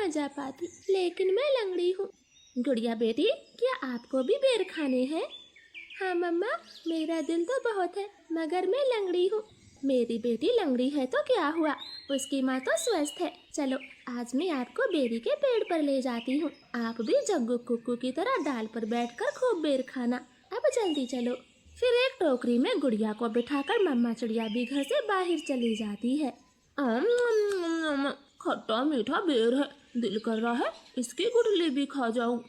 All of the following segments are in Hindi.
जा पाती, लेकिन मैं लंगड़ी हूँ। गुड़िया बेटी, क्या आपको भी बेर खाने हैं? हाँ मम्मा, मेरा दिल तो बहुत है, मगर मैं लंगड़ी हूँ। मेरी बेटी लंगड़ी है तो क्या हुआ, उसकी माँ तो स्वस्थ है। चलो आज मैं आपको बेरी के पेड़ पर ले जाती हूँ। आप भी जग्गू कुक्कू की तरह डाल पर बैठकर खूब बेर खाना। अब जल्दी चलो। फिर एक टोकरी में गुड़िया को बिठाकर मम्मा चिड़िया भी घर से बाहर चली जाती है। खट्टा मीठा बेर है, दिल कर रहा है इसकी गुठली भी खा जाऊं।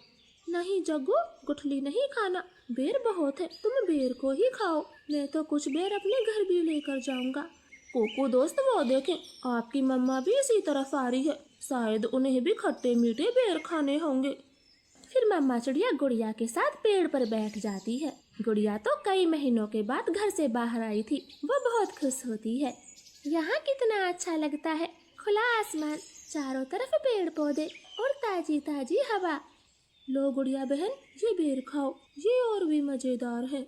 नहीं जग्गू, गुठली नहीं खाना, बेर बहुत है, तुम बेर को ही खाओ। मैं तो कुछ बेर अपने घर भी लेकर जाऊंगा। कोको दोस्त, वो देखें, आपकी मम्मा भी इसी तरफ आ रही है, शायद उन्हें भी खट्टे मीठे बेर खाने होंगे। फिर मम्मा चिड़िया गुड़िया के साथ पेड़ पर बैठ जाती है। गुड़िया तो कई महीनों के बाद घर से बाहर आई थी, वो बहुत खुश होती है। यहाँ कितना अच्छा लगता है, खुला आसमान, चारों तरफ पेड़ पौधे और ताजी ताजी हवा। लो गुड़िया बहन, ये बेर खाओ, ये और भी मजेदार है।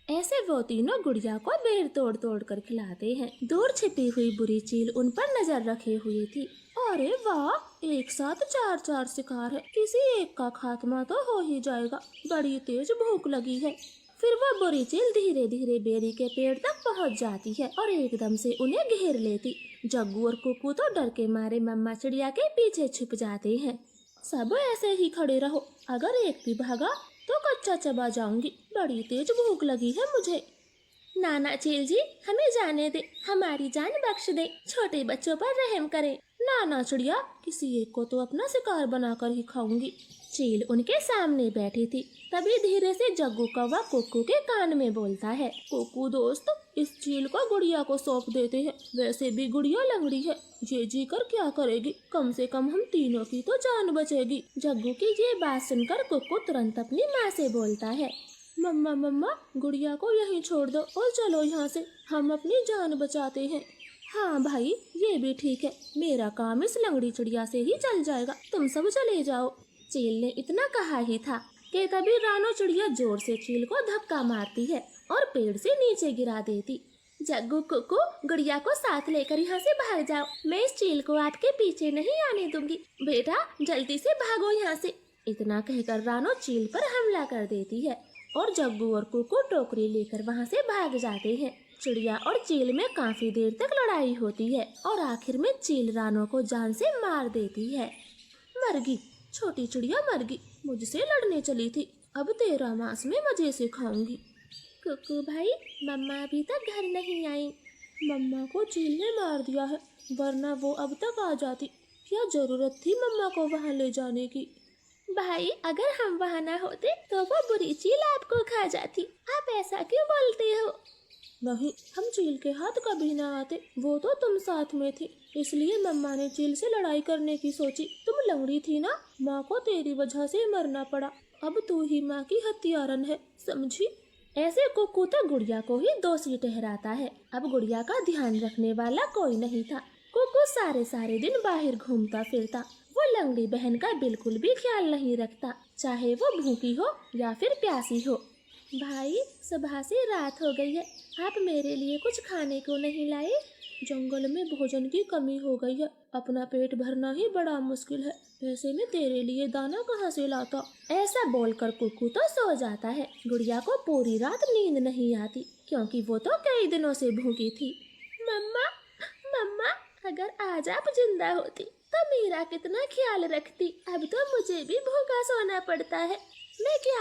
ऐसे वो तीनों गुड़िया को बेर तोड़ तोड़ कर खिलाते हैं। दूर छिपी हुई बुरी चील उन पर नजर रखे हुए थी। अरे वाह, एक साथ चार चार शिकार है, किसी एक का खात्मा तो हो ही जाएगा, बड़ी तेज भूख लगी है। फिर वो बुरी चील धीरे धीरे बेरी के पेड़ तक पहुंच जाती है और एकदम से उन्हें घेर लेती। जग्गू और कुक्कू तो डर के मारे मम्मा चिड़िया के पीछे छुप जाते हैं। सब ऐसे ही खड़े रहो, अगर एक भी भागा तो कच्चा चबा जाऊंगी, बड़ी तेज भूख लगी है मुझे। नाना चील जी, हमें जाने दे, हमारी जान बख्श दे, छोटे बच्चों पर रहम करें। नाना चिड़िया, किसी एक को तो अपना शिकार बनाकर ही खाऊंगी। चील उनके सामने बैठी थी। तभी धीरे से जग्गू कौवा कुक्कू के कान में बोलता है, कुक्कू दोस्त, इस चील को गुड़िया को सौंप देते हैं, वैसे भी गुड़िया लंगड़ी है, ये जी कर क्या करेगी, कम से कम हम तीनों की तो जान बचेगी। जग्गू की ये बात सुनकर कुक्कू तुरंत अपनी माँ से बोलता है, मम्मा मम्मा, गुड़िया को यहीं छोड़ दो और चलो यहाँ से, हम अपनी जान बचाते हैं। हाँ भाई, ये भी ठीक है, मेरा काम इस लंगड़ी चिड़िया से ही चल जाएगा, तुम सब चले जाओ। चील ने इतना कहा ही था कि तभी रानो चिड़िया जोर से चील को धक्का मारती है और पेड़ से नीचे गिरा देती। जग्गू कुक्कू, गुड़िया को साथ लेकर यहाँ से भाग जाओ, मैं इस चील को आपके पीछे नहीं आने दूंगी, बेटा जल्दी से भागो यहाँ से। इतना कहकर रानो चील पर हमला कर देती है और जग्गू और कुक्कू टोकरी लेकर वहाँ से भाग जाते हैं। चिड़िया और चील में काफी देर तक लड़ाई होती है और आखिर में चील रानो को जान से मार देती है। मरगी, छोटी चिड़िया मरगी, मुझसे लड़ने चली थी, अब तेरा मांस में मजे से खाऊंगी। कुक्कू भाई, मम्मा अभी तक घर नहीं आई। मम्मा को चील ने मार दिया है, वरना वो अब तक आ जाती, क्या जरूरत थी मम्मा को वहाँ ले जाने की। भाई, अगर हम वहाँ न होते तो वो बुरी चील आपको खा जाती, आप ऐसा क्यों बोलते हो? नहीं, हम चील के हाथ कभी ना आते, वो तो तुम साथ में थी, इसलिए मम्मा ने चील से लड़ाई करने की सोची। तुम लंगड़ी थी ना, माँ को तेरी वजह से मरना पड़ा, अब तू ही माँ की हत्यारन है, समझी? ऐसे कुक्कू तो गुड़िया को ही दोषी ठहराता है। अब गुड़िया का ध्यान रखने वाला कोई नहीं था। कुक्कू सारे सारे दिन बाहर घूमता फिरता, वो लंगड़ी बहन का बिल्कुल भी ख्याल नहीं रखता, चाहे वो भूखी हो या फिर प्यासी हो। भाई, सुबह से रात हो गई है, आप मेरे लिए कुछ खाने को नहीं लाए? जंगल में भोजन की कमी हो गई है, अपना पेट भरना ही बड़ा मुश्किल है, ऐसे में तेरे लिए दाना कहाँ से लाता? ऐसा बोलकर कुक्कू तो सो जाता है। गुड़िया को पूरी रात नींद नहीं आती, क्योंकि वो तो कई दिनों से भूखी थी। मम्मा मम्मा, अगर आज आप जिंदा होती तो मेरा कितना ख्याल रखती, अब तो मुझे भी भूखा सोना पड़ता है, मैं क्या